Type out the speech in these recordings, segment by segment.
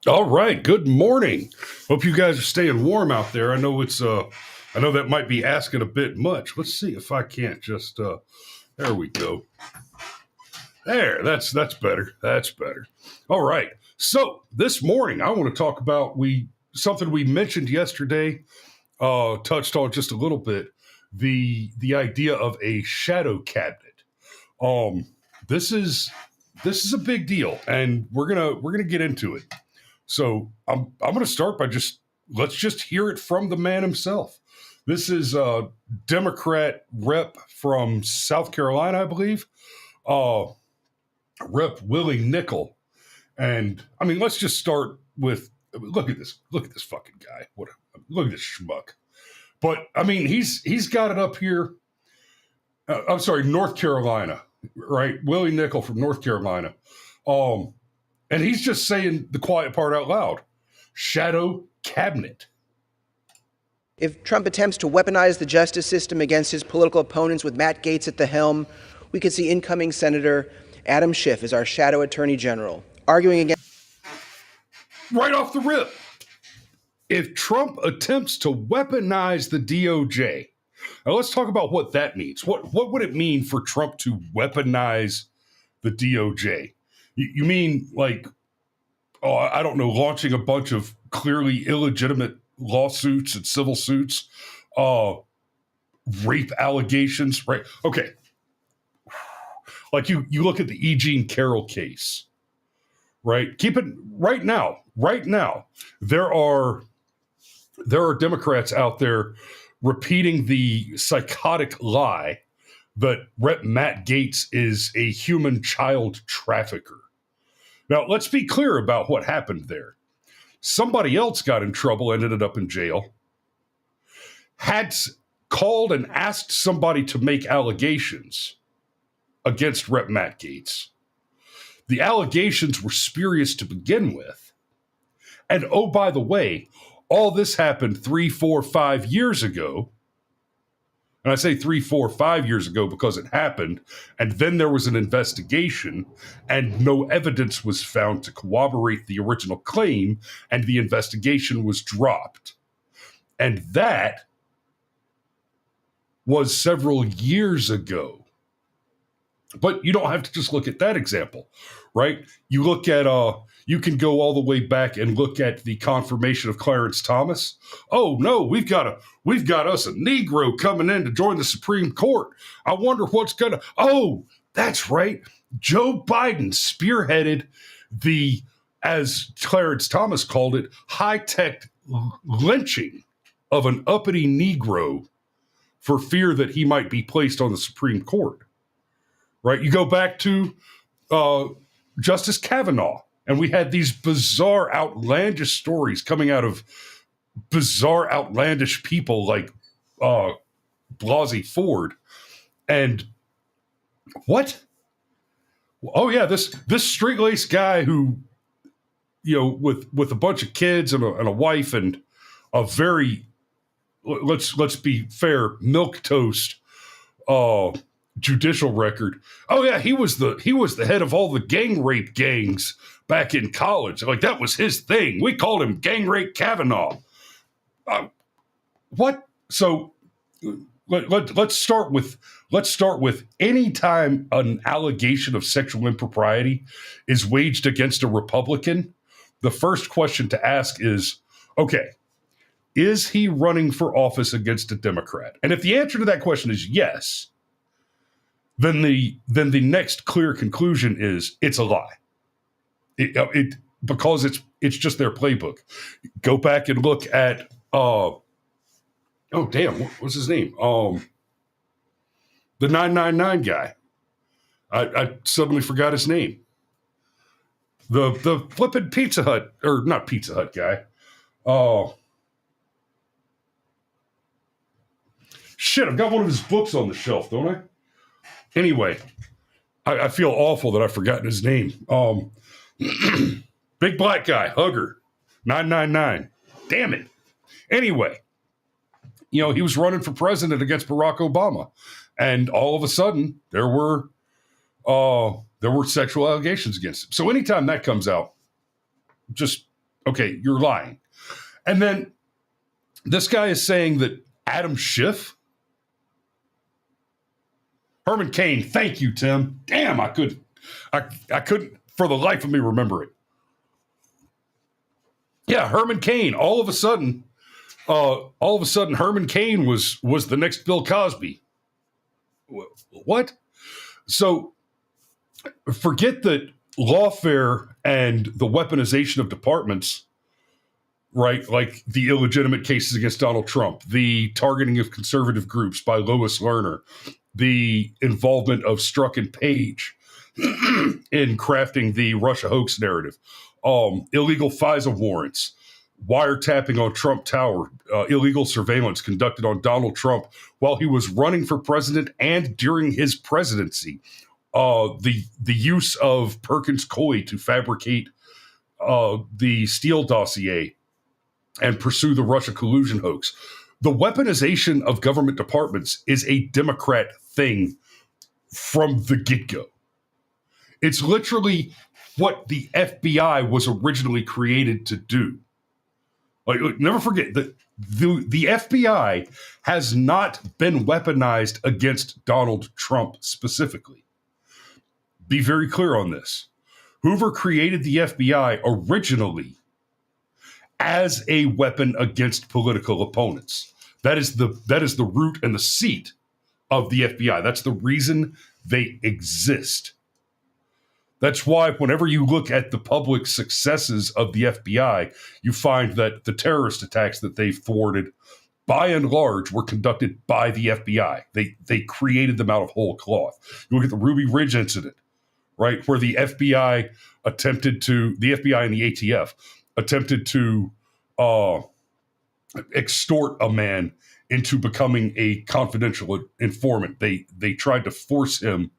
All right. Good morning. Hope you guys are staying warm out there. I know I know that might be asking a bit much. Let's see if I can't just, there we go. There, that's better. That's better. All right. So this morning, I want to talk about something we mentioned yesterday, touched on just a little bit, the idea of a shadow cabinet. Um, this is a big deal, and we're gonna get into it. So I'm going to start by let's just hear it from the man himself. This is a Democrat rep from South Carolina, I believe, Rep Wiley Nickel. And I mean, let's just start with look at this fucking guy. Look at this schmuck. But I mean, he's got it up here. I'm sorry, North Carolina, right? Wiley Nickel from North Carolina. And he's just saying the quiet part out loud. Shadow cabinet. If Trump attempts to weaponize the justice system against his political opponents with Matt Gaetz at the helm, we could see incoming Senator Adam Schiff as our shadow attorney general, arguing against... Right off the rip. If Trump attempts to weaponize the DOJ, now let's talk about what that means. What would it mean for Trump to weaponize the DOJ? You mean like, I don't know, launching a bunch of clearly illegitimate lawsuits and civil suits, rape allegations, right? Okay. Like you look at the E. Jean Carroll case, right? Keep it right now, there are Democrats out there repeating the psychotic lie that Rep. Matt Gaetz is a human child trafficker. Now, let's be clear about what happened there. Somebody else got in trouble and ended up in jail, had called and asked somebody to make allegations against Rep. Matt Gaetz. The allegations were spurious to begin with. And oh, by the way, all this happened 3, 4, 5 years ago. And I say 3, 4, 5 years ago because it happened, and then there was an investigation, and no evidence was found to corroborate the original claim, and the investigation was dropped. And that was several years ago. But you don't have to just look at that example, right? You look at, you can go all the way back and look at the confirmation of Clarence Thomas. Oh no, we've got us a Negro coming in to join the Supreme Court. I wonder what's gonna. Oh, that's right. Joe Biden spearheaded the, as Clarence Thomas called it, high-tech lynching of an uppity Negro for fear that he might be placed on the Supreme Court. Right? You go back to Justice Kavanaugh, and we had these bizarre, outlandish stories coming out of bizarre, outlandish people like Blasey Ford. And what? Oh yeah, this straight-laced guy who, you know, with a bunch of kids and a wife and a very, let's be fair, milquetoast judicial record. Oh yeah, he was the head of all the gang rape gangs back in college. Like that was his thing. We called him Gang Rape Kavanaugh. What? So let's start with any time an allegation of sexual impropriety is waged against a Republican, the first question to ask is, okay, is he running for office against a Democrat? And if the answer to that question is yes, then the next clear conclusion is it's a lie. Because it's just their playbook. Go back and look at oh damn, what's his name? The 999 guy. I suddenly forgot his name. The flippin' Pizza Hut, or not Pizza Hut guy. Shit, I've got one of his books on the shelf, don't I? Anyway, I feel awful that I've forgotten his name. Big black guy, hugger, 999. Damn it. Anyway, you know, he was running for president against Barack Obama. And all of a sudden, there were sexual allegations against him. So anytime that comes out, just Okay, you're lying. And then this guy is saying that Adam Schiff, Herman Cain, thank you, Tim. Damn, I couldn't for the life of me remember it. Yeah, Herman Cain. All of a sudden, Herman Cain was the next Bill Cosby. What? So forget that lawfare and the weaponization of departments, right? Like the illegitimate cases against Donald Trump, the targeting of conservative groups by Lois Lerner, the involvement of Strzok and Page in crafting the Russia hoax narrative, illegal FISA warrants, wiretapping on Trump Tower, illegal surveillance conducted on Donald Trump while he was running for president and during his presidency, the use of Perkins Coie to fabricate the Steele dossier and pursue the Russia collusion hoax. The weaponization of government departments is a Democrat thing from the get-go. It's literally what the FBI was originally created to do. Like, never forget that the FBI has not been weaponized against Donald Trump specifically. Be very clear on this. Hoover created the FBI originally as a weapon against political opponents. That is the root and the seat of the FBI. That's the reason they exist. That's why whenever you look at the public successes of the FBI, you find that the terrorist attacks that they thwarted, by and large, were conducted by the FBI. They created them out of whole cloth. You look at the Ruby Ridge incident, right, where the FBI and the ATF attempted to extort a man into becoming a confidential informant. They tried to force him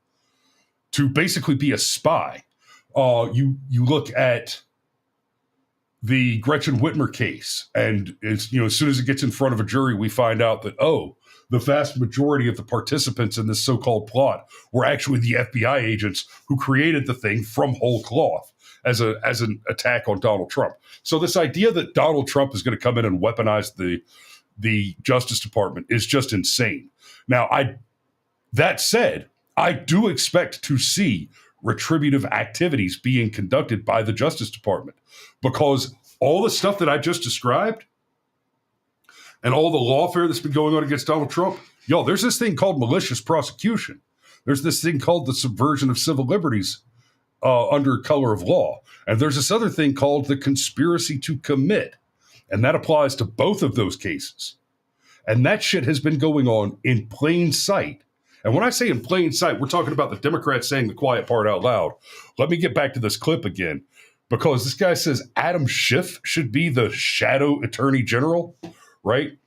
to basically be a spy. You look at the Gretchen Whitmer case, and as soon as it gets in front of a jury, we find out that the vast majority of the participants in this so-called plot were actually the FBI agents who created the thing from whole cloth as an attack on Donald Trump. So this idea that Donald Trump is going to come in and weaponize the Justice Department is just insane. Now, that said, I do expect to see retributive activities being conducted by the Justice Department, because all the stuff that I just described and all the lawfare that's been going on against Donald Trump, there's this thing called malicious prosecution. There's this thing called the subversion of civil liberties under color of law. And there's this other thing called the conspiracy to commit. And that applies to both of those cases. And that shit has been going on in plain sight. And when I say in plain sight, we're talking about the Democrats saying the quiet part out loud. Let me get back to this clip again, because this guy says Adam Schiff should be the shadow attorney general, right?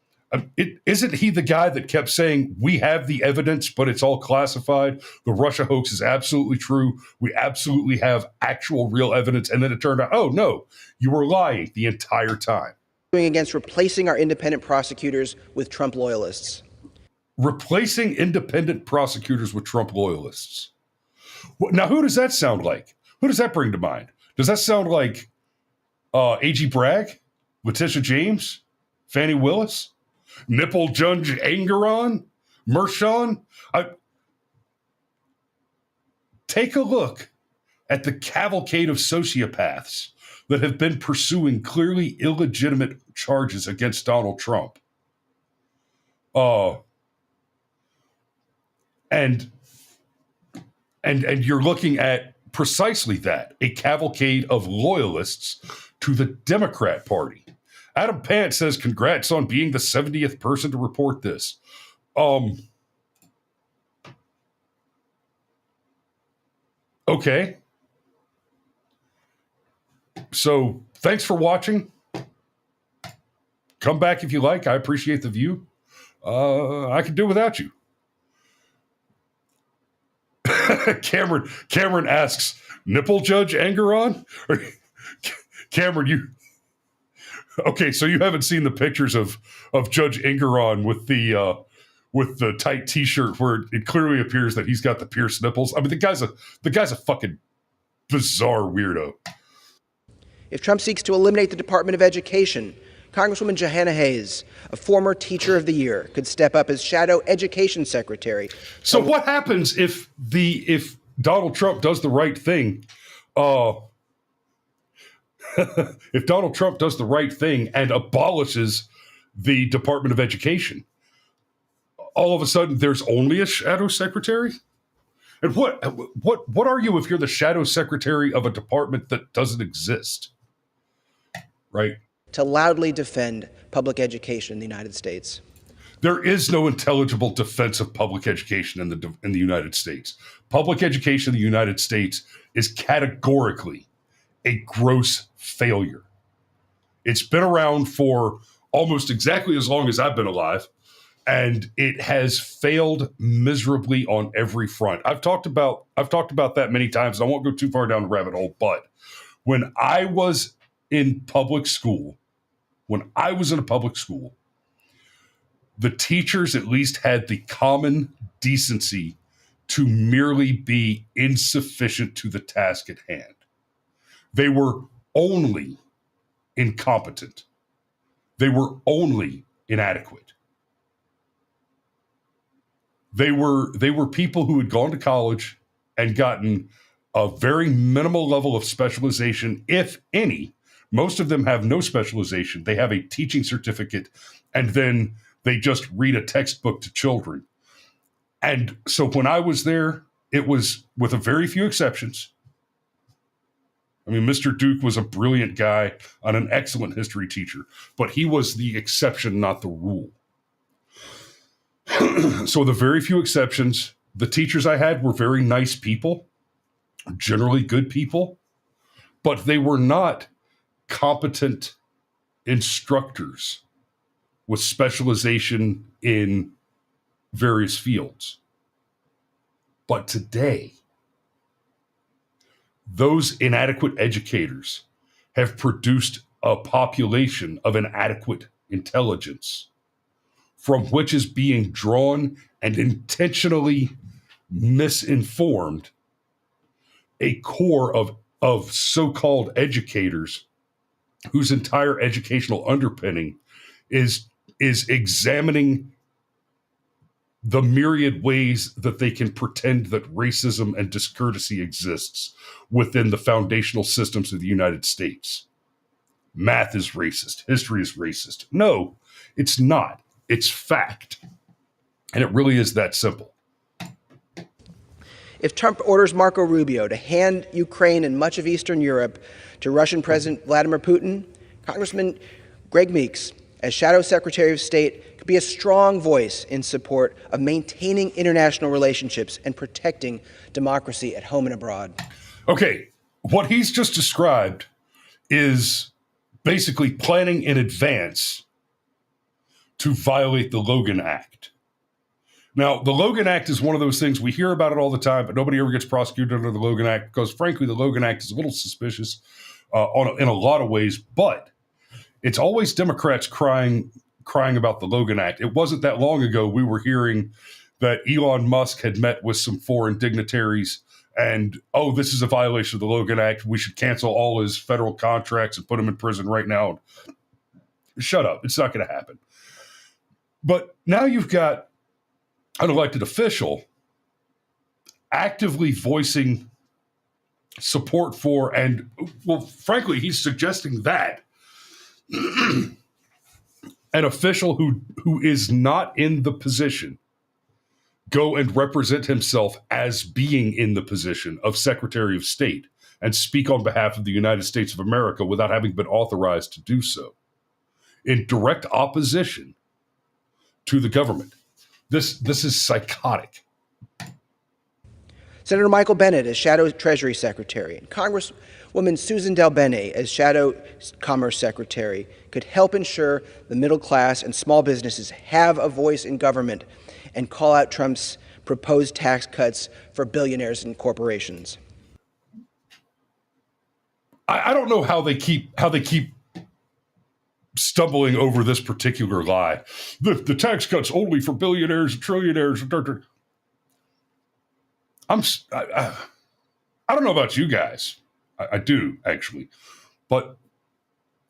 Isn't he the guy that kept saying, we have the evidence, but it's all classified? The Russia hoax is absolutely true. We absolutely have actual real evidence. And then it turned out, oh, no, you were lying the entire time. Against replacing our independent prosecutors with Trump loyalists. Replacing independent prosecutors with Trump loyalists. Now, who does that sound like? Who does that bring to mind? Does that sound like A.G. Bragg, Letitia James, Fannie Willis, Nipple Judge Engeron, Mershon? Take a look at the cavalcade of sociopaths that have been pursuing clearly illegitimate charges against Donald Trump. And you're looking at precisely that, a cavalcade of loyalists to the Democrat Party. Adam Pant says, congrats on being the 70th person to report this. Okay. So thanks for watching. Come back if you like. I appreciate the view. I can do without you. Cameron asks, Nipple Judge Engeron? Cameron, okay, so you haven't seen the pictures of Judge Engeron with the tight t-shirt where it clearly appears that he's got the pierced nipples. I mean, the guy's a fucking bizarre weirdo. If Trump seeks to eliminate the Department of Education, Congresswoman Johanna Hayes, a former Teacher of the Year, could step up as shadow education secretary. So what happens if Donald Trump does the right thing? If Donald Trump does the right thing and abolishes the Department of Education, all of a sudden there's only a shadow secretary? And what are you if you're the shadow secretary of a department that doesn't exist? Right? To loudly defend public education in the United States. There is no intelligible defense of public education in the United States. Public education in the United States is categorically a gross failure. It's been around for almost exactly as long as I've been alive, and it has failed miserably on every front. I've talked about that many times, and I won't go too far down the rabbit hole, but when I was in public school, the teachers at least had the common decency to merely be insufficient to the task at hand. They were only incompetent. They were only inadequate. They were people who had gone to college and gotten a very minimal level of specialization, if any. Most of them have no specialization. They have a teaching certificate, and then they just read a textbook to children. And so when I was there, it was, with a very few exceptions. I mean, Mr. Duke was a brilliant guy and an excellent history teacher, but he was the exception, not the rule. So the very few exceptions, the teachers I had were very nice people, generally good people, but they were not competent instructors with specialization in various fields. But today, those inadequate educators have produced a population of inadequate intelligence from which is being drawn and intentionally misinformed a core of so-called educators whose entire educational underpinning is examining the myriad ways that they can pretend that racism and discourtesy exists within the foundational systems of the United States. Math is racist. History is racist. No, it's not. It's fact. And it really is that simple. If Trump orders Marco Rubio to hand Ukraine and much of Eastern Europe to Russian President Vladimir Putin, Congressman Greg Meeks, as Shadow Secretary of State, could be a strong voice in support of maintaining international relationships and protecting democracy at home and abroad. Okay, what he's just described is basically planning in advance to violate the Logan Act. Now, the Logan Act is one of those things, we hear about it all the time, but nobody ever gets prosecuted under the Logan Act because, frankly, the Logan Act is a little suspicious in a lot of ways, but it's always Democrats crying about the Logan Act. It wasn't that long ago we were hearing that Elon Musk had met with some foreign dignitaries and, oh, this is a violation of the Logan Act. We should cancel all his federal contracts and put him in prison right now. Shut up. It's not going to happen. But now you've got an elected official actively voicing support for, and, well, frankly, he's suggesting that an official who is not in the position go and represent himself as being in the position of Secretary of State and speak on behalf of the United States of America without having been authorized to do so, in direct opposition to the government. This is psychotic. Senator Michael Bennet as Shadow Treasury Secretary and Congresswoman Susan DelBene as Shadow Commerce Secretary could help ensure the middle class and small businesses have a voice in government and call out Trump's proposed tax cuts for billionaires and corporations. I don't know how they keep stumbling over this particular lie. The tax cuts only for billionaires and trillionaires. I don't know about you guys. I do, actually. But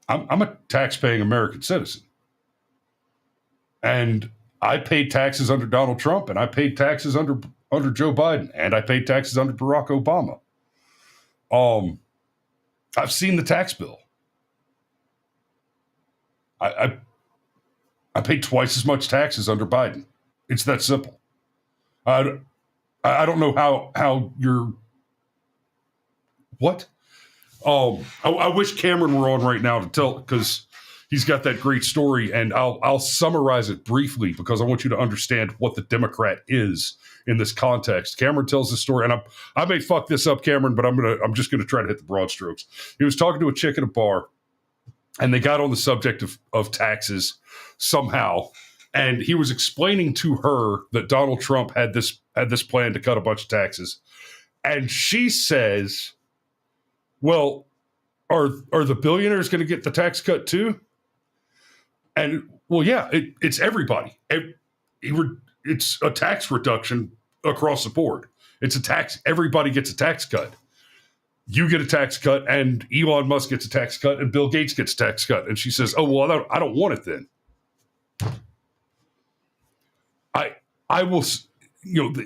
I'm a tax-paying American citizen. And I paid taxes under Donald Trump, and I paid taxes under Joe Biden, and I paid taxes under Barack Obama. I've seen the tax bill. I paid twice as much taxes under Biden. It's that simple. I don't know how you're. What? I wish Cameron were on right now to tell, because he's got that great story, and I'll summarize it briefly because I want you to understand what the Democrat is in this context. Cameron tells the story, and I may fuck this up, Cameron, but I'm just gonna try to hit the broad strokes. He was talking to a chick at a bar, and they got on the subject of taxes somehow, and he was explaining to her that Donald Trump had this plan to cut a bunch of taxes, and she says, well, are the billionaires going to get the tax cut too? And well, yeah, it's everybody. It's a tax reduction across the board. It's a tax. Everybody gets a tax cut. You get a tax cut, and Elon Musk gets a tax cut, and Bill Gates gets a tax cut. And she says, "Oh well, I don't want it then." I will.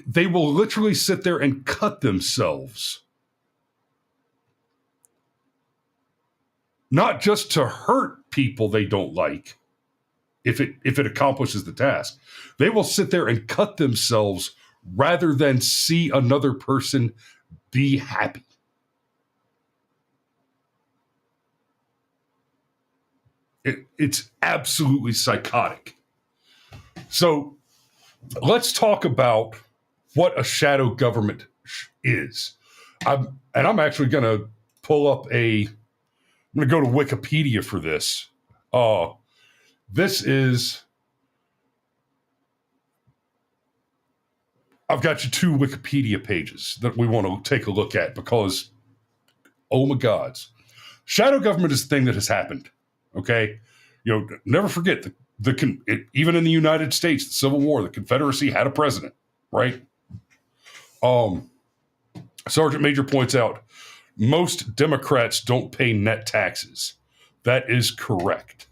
They will literally sit there and cut themselves. Not just to hurt people they don't like, if it accomplishes the task. They will sit there and cut themselves rather than see another person be happy. It's absolutely psychotic. So let's talk about what a shadow government is. I'm actually going to pull up I'm going to go to Wikipedia for this. I've got you 2 Wikipedia pages that we want to take a look at because, oh my gods. Shadow government is the thing that has happened, okay? Never forget, even in the United States, the Civil War, the Confederacy had a president, right? Sergeant Major points out, most Democrats don't pay net taxes. That is correct.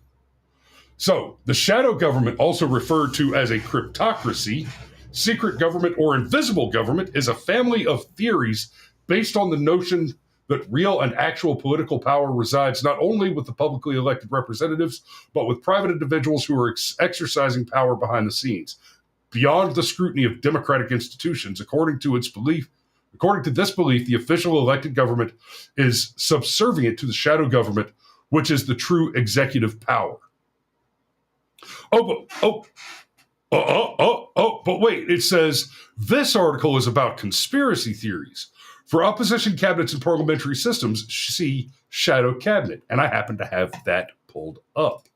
So, the shadow government, also referred to as a cryptocracy, secret government, or invisible government, is a family of theories based on the notion that real and actual political power resides not only with the publicly elected representatives, but with private individuals who are exercising power behind the scenes, beyond the scrutiny of democratic institutions. According to this belief, the official elected government is subservient to the shadow government, which is the true executive power. But wait, it says this article is about conspiracy theories. For opposition cabinets and parliamentary systems, see shadow cabinet. And I happen to have that pulled up.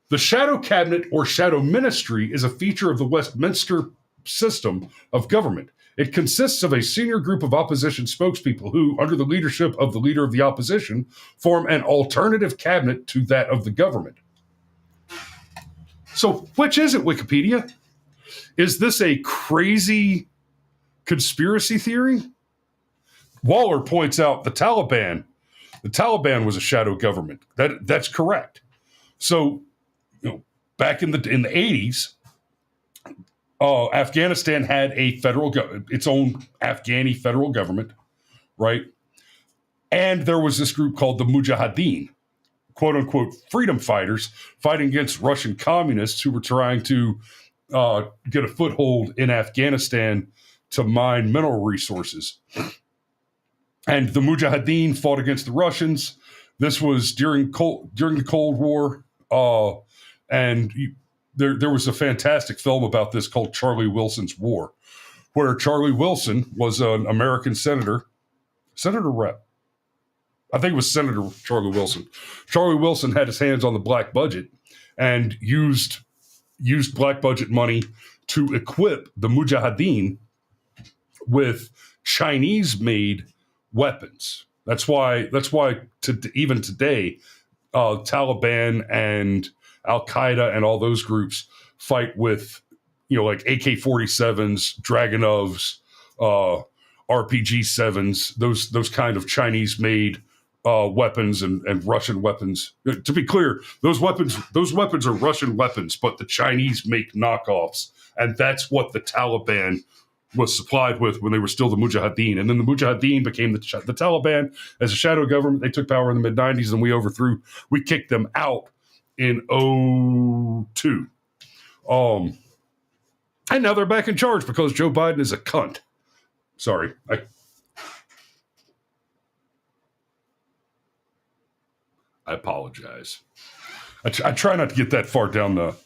The shadow cabinet or shadow ministry is a feature of the Westminster system of government. It consists of a senior group of opposition spokespeople who, under the leadership of the leader of the opposition, form an alternative cabinet to that of the government. So, which is it, Wikipedia? Is this a crazy conspiracy theory? Waller points out the Taliban was a shadow government. That's correct. So, back in the 80s, Afghanistan had its own Afghani federal government, right? And there was this group called the Mujahideen, quote unquote freedom fighters, fighting against Russian communists who were trying to get a foothold in Afghanistan to mine mineral resources. And the Mujahideen fought against the Russians. This was during the Cold War, and there was a fantastic film about this called Charlie Wilson's War, where Charlie Wilson was an American senator rep. I think it was Senator Charlie Wilson. Charlie Wilson had his hands on the black budget and used black budget money to equip the Mujahideen with Chinese-made weapons. That's why even today, Taliban and Al-Qaeda and all those groups fight with, like AK-47s, Dragunovs, RPG-7s, those kind of Chinese-made weapons and Russian weapons. To be clear, those weapons are Russian weapons, but the Chinese make knockoffs, and that's what the Taliban was supplied with when they were still the Mujahideen. And then the Mujahideen became the Taliban as a shadow government. They took power in the mid-90s, and we kicked them out in 2002. And now they're back in charge because Joe Biden is a cunt. Sorry. I apologize. I try not to get that far down the.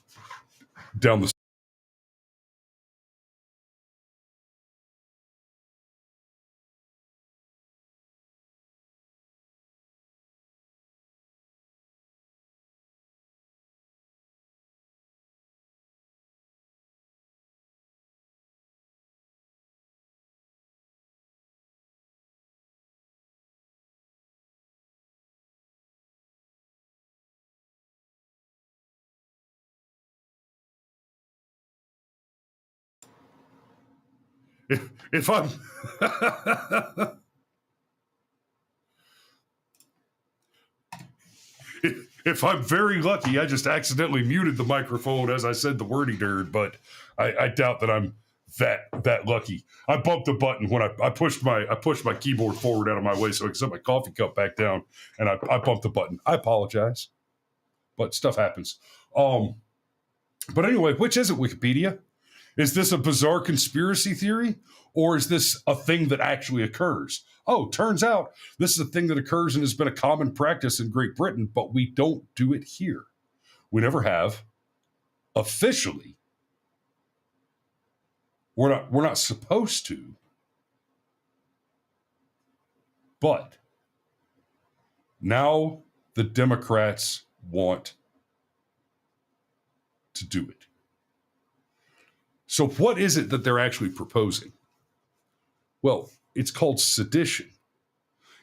If I'm if I'm very lucky, I just accidentally muted the microphone as I said the word he dared, but I doubt that I'm that lucky. I bumped a button when I pushed my keyboard forward out of my way so I could set my coffee cup back down, and I bumped the button. I apologize, but stuff happens. But anyway, which is it, Wikipedia? Is this a bizarre conspiracy theory, or is this a thing that actually occurs? Oh, turns out this is a thing that occurs and has been a common practice in Great Britain, but we don't do it here. We never have. Officially, we're not supposed to. But now the Democrats want to do it. So what is it that they're actually proposing? Well, it's called sedition.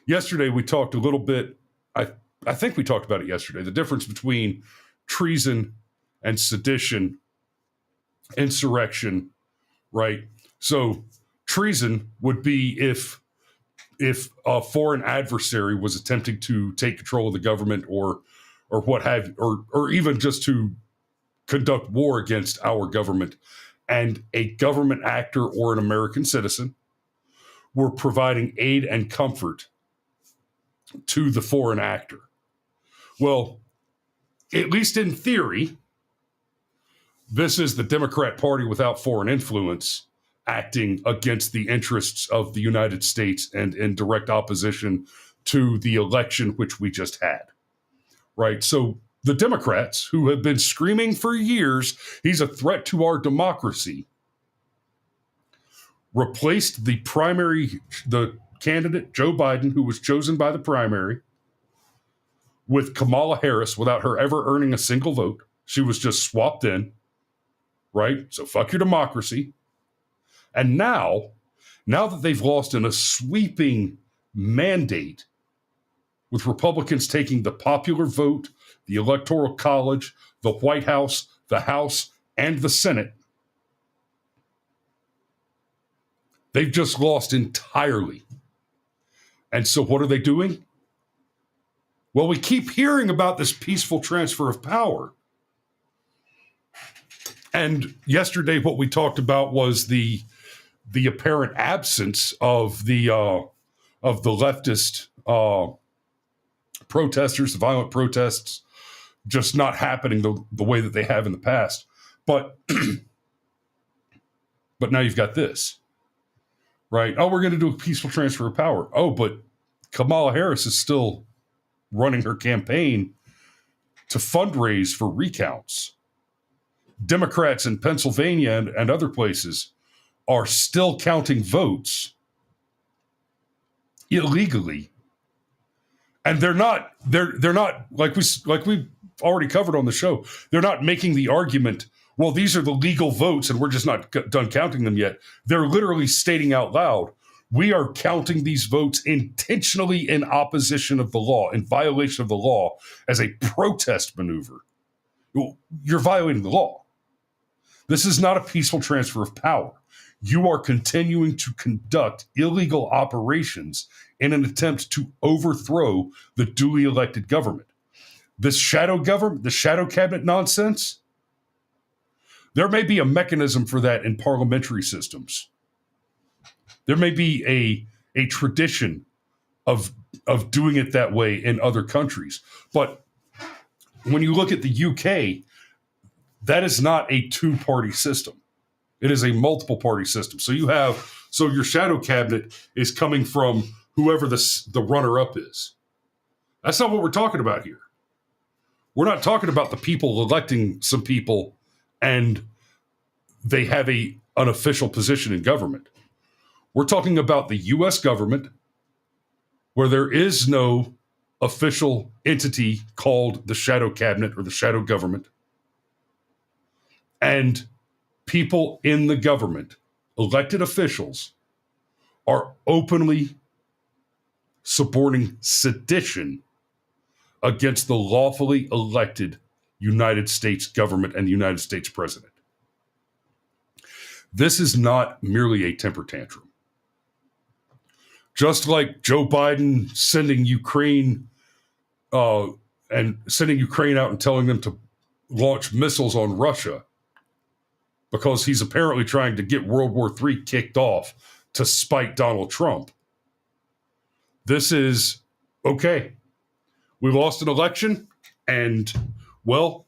Yesterday, we talked a little bit, I think we talked about it yesterday, the difference between treason and sedition, insurrection, right? So treason would be if a foreign adversary was attempting to take control of the government or what have you, or even just to conduct war against our government, and a government actor or an American citizen were providing aid and comfort to the foreign actor. Well, at least in theory, this is the Democrat Party without foreign influence acting against the interests of the United States and in direct opposition to the election which we just had, right? So the Democrats, who have been screaming for years, he's a threat to our democracy, replaced the candidate, Joe Biden, who was chosen by the primary, with Kamala Harris without her ever earning a single vote. She was just swapped in, right? So fuck your democracy. And now that they've lost in a sweeping mandate, with Republicans taking the popular vote, the Electoral College, the White House, the House, and the Senate, they've just lost entirely. And so what are they doing? Well, we keep hearing about this peaceful transfer of power. And yesterday, what we talked about was the apparent absence of the leftist protesters, the violent protests, just not happening the way that they have in the past. But now you've got this, right? Oh, we're going to do a peaceful transfer of power. Oh, but Kamala Harris is still running her campaign to fundraise for recounts. Democrats in Pennsylvania and other places are still counting votes illegally. And they're not like we already covered on the show. They're not making the argument, well, these are the legal votes and we're just not done counting them yet. They're literally stating out loud, we are counting these votes intentionally in opposition of the law, in violation of the law, as a protest maneuver. You're violating the law. This is not a peaceful transfer of power. you are continuing to conduct illegal operations in an attempt to overthrow the duly elected government. This shadow government, the shadow cabinet nonsense, there may be a mechanism for that in parliamentary systems. There may be a tradition of doing it that way in other countries. But when you look at the UK, that is not a two-party system. It is a multiple-party system. So your shadow cabinet is coming from whoever the runner-up is. That's not what we're talking about here. We're not talking about the people electing some people and they have an official position in government. We're talking about the U.S. government, where there is no official entity called the shadow cabinet or the shadow government. And people in the government, elected officials, are openly supporting sedition against the lawfully elected United States government and the United States president. This is not merely a temper tantrum. Just like Joe Biden sending Ukraine out and telling them to launch missiles on Russia because he's apparently trying to get World War III kicked off to spite Donald Trump. This is, okay, we lost an election, and, well,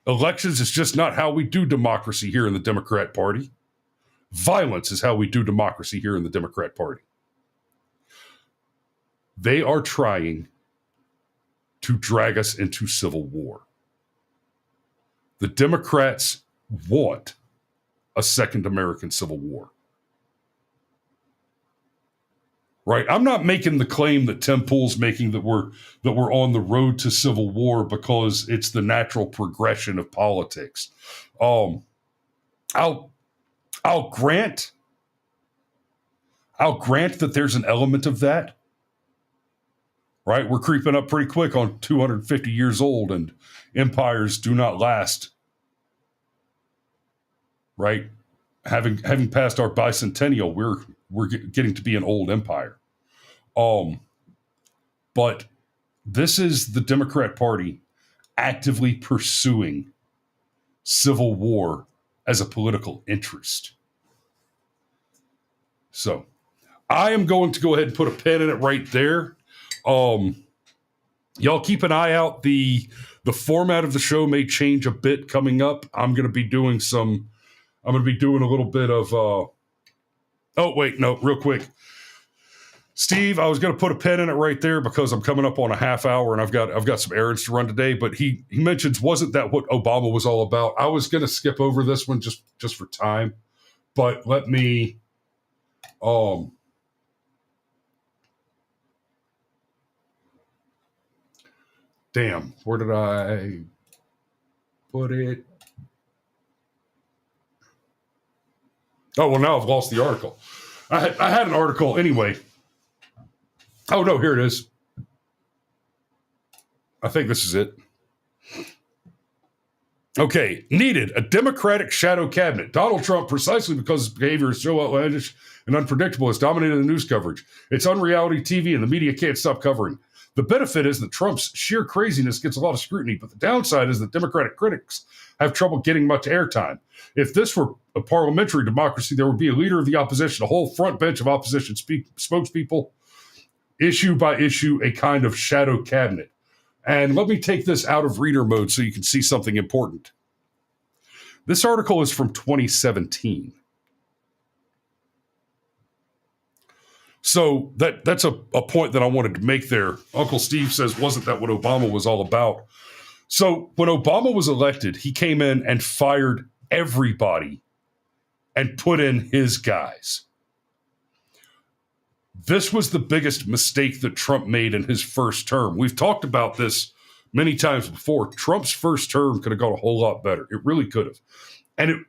elections is just not how we do democracy here in the Democrat Party. Violence is how we do democracy here in the Democrat Party. They are trying to drag us into civil war. The Democrats want a second American Civil War. Right? I'm not making the claim that Tim Pool's making that we're on the road to civil war because it's the natural progression of politics. I'll grant that there's an element of that. Right? We're creeping up pretty quick on 250 years old, and empires do not last. Right? Having passed our bicentennial, we're getting to be an old empire. But this is the Democrat Party actively pursuing civil war as a political interest. So I am going to go ahead and put a pin in it right there. Y'all keep an eye out. The format of the show may change a bit coming up. I'm going to be doing a little bit of, real quick. Steve, I was going to put a pin in it right there because I'm coming up on a half hour and I've got some errands to run today, but he mentions, wasn't that what Obama was all about? I was going to skip over this one just for time, but let me, damn, where did I put it? Oh, well, now I've lost the article. I had an article anyway. Oh, no, here it is. I think this is it. Okay, needed a Democratic shadow cabinet. Donald Trump, precisely because his behavior is so outlandish and unpredictable, has dominated the news coverage. It's unreality TV and the media can't stop covering. The benefit is that Trump's sheer craziness gets a lot of scrutiny, but the downside is that Democratic critics have trouble getting much airtime. If this were a parliamentary democracy, there would be a leader of the opposition, a whole front bench of opposition spokespeople, issue by issue, a kind of shadow cabinet. And let me take this out of reader mode so you can see something important. This article is from 2017. So that's a point that I wanted to make there. Uncle Steve says, wasn't that what Obama was all about? So when Obama was elected, he came in and fired everybody and put in his guys. This was the biggest mistake that Trump made in his first term. We've talked about this many times before. Trump's first term could have gone a whole lot better. It really could have. And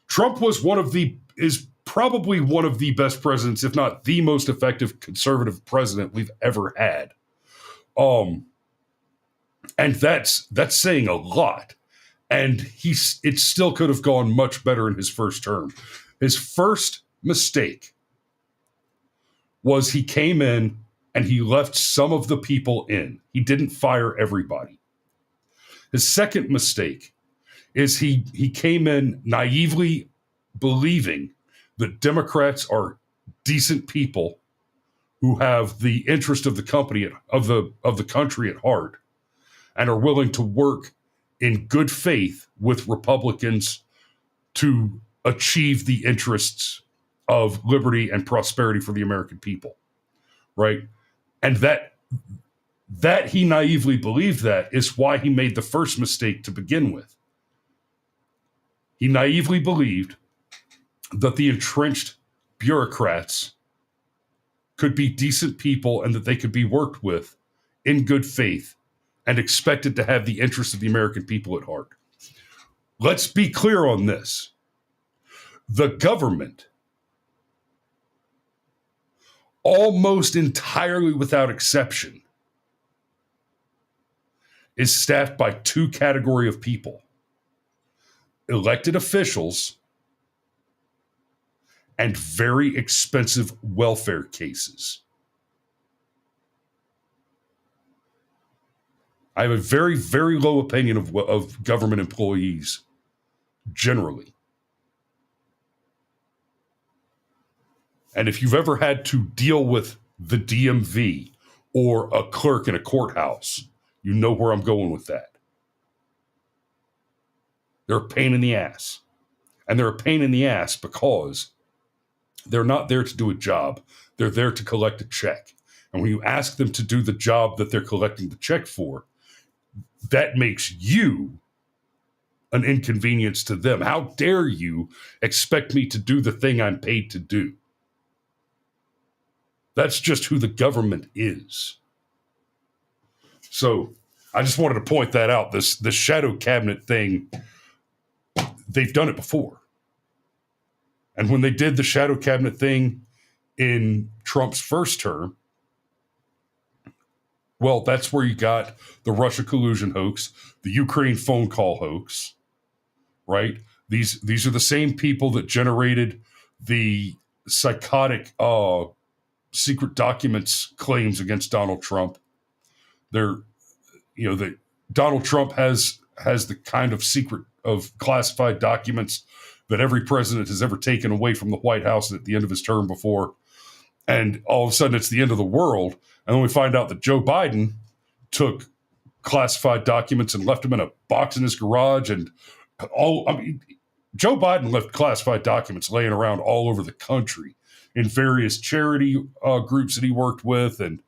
Trump was is probably one of the best presidents, if not the most effective conservative president we've ever had. And that's saying a lot. And it still could have gone much better in his first term. His first mistake was he came in and he left some of the people in. He didn't fire everybody. His second mistake is he came in naively believing that Democrats are decent people who have the interest of the company of the country at heart and are willing to work in good faith with Republicans to achieve the interests of liberty and prosperity for the American people, right? And that he naively believed that is why he made the first mistake to begin with. He naively believed that the entrenched bureaucrats could be decent people and that they could be worked with in good faith and expected to have the interests of the American people at heart. Let's be clear on this. The government, almost entirely without exception, is staffed by two categories of people: elected officials and very expensive welfare cases. I have a very, very low opinion of government employees generally. And if you've ever had to deal with the DMV or a clerk in a courthouse, you know where I'm going with that. They're a pain in the ass. And they're a pain in the ass because they're not there to do a job. They're there to collect a check. And when you ask them to do the job that they're collecting the check for, that makes you an inconvenience to them. How dare you expect me to do the thing I'm paid to do? That's just who the government is. So I just wanted to point that out. This shadow cabinet thing, they've done it before. And when they did the shadow cabinet thing in Trump's first term, well, that's where you got the Russia collusion hoax, the Ukraine phone call hoax, right? These are the same people that generated the psychotic secret documents claims against Donald Trump. Donald Trump has the kind of secret of classified documents that every president has ever taken away from the White House at the end of his term before. And all of a sudden it's the end of the world. And then we find out that Joe Biden took classified documents and left them in a box in his garage. And Joe Biden left classified documents laying around all over the country in various charity groups that he worked with and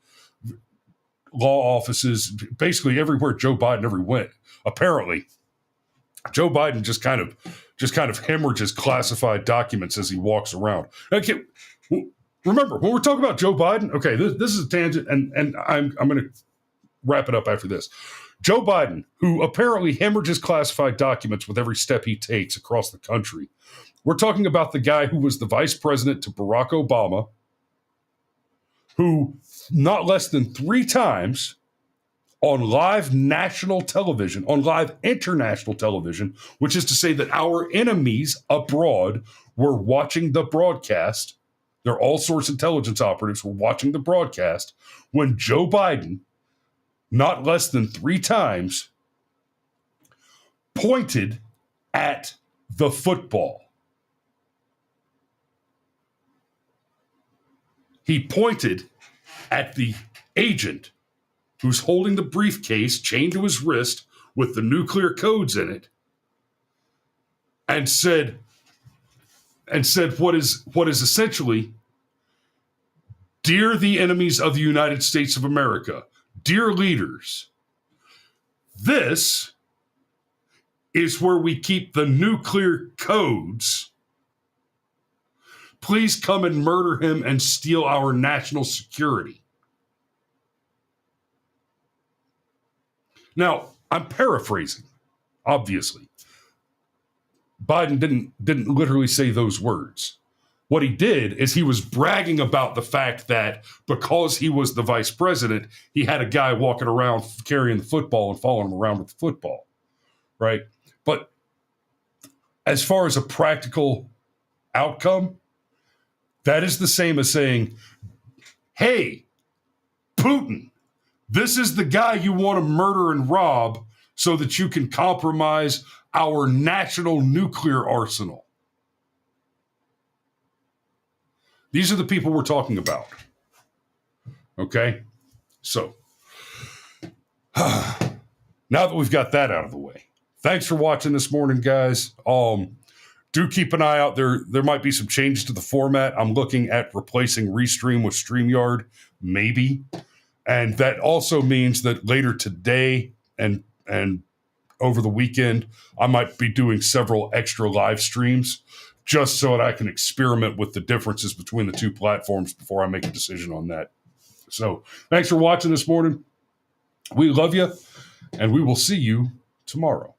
law offices, basically everywhere Joe Biden ever went. Apparently, Joe Biden just kind of hemorrhages classified documents as he walks around. Okay, remember, when we're talking about Joe Biden, okay, this is a tangent, and I'm going to wrap it up after this. Joe Biden, who apparently hemorrhages classified documents with every step he takes across the country. We're talking about the guy who was the vice president to Barack Obama, who not less than 3 times on live national television, on live international television, which is to say that our enemies abroad were watching the broadcast. They're all source intelligence operatives were watching the broadcast when Joe Biden, not less than 3 times, pointed at the football. He pointed at the agent who's holding the briefcase chained to his wrist with the nuclear codes in it, and said what is essentially, "Dear the enemies of the United States of America, dear leaders, this is where we keep the nuclear codes. Please come and murder him and steal our national security." Now, I'm paraphrasing, obviously. Biden didn't literally say those words. What he did is he was bragging about the fact that because he was the vice president, he had a guy walking around carrying the football and following him around with the football, right? But as far as a practical outcome, that is the same as saying, hey, Putin, this is the guy you want to murder and rob so that you can compromise our national nuclear arsenal. These are the people we're talking about. Okay? So, now that we've got that out of the way, thanks for watching this morning, guys. Do keep an eye out. There might be some changes to the format. I'm looking at replacing Restream with StreamYard, maybe. And that also means that later today and over the weekend, I might be doing several extra live streams just so that I can experiment with the differences between the two platforms before I make a decision on that. So thanks for watching this morning. We love you, and we will see you tomorrow.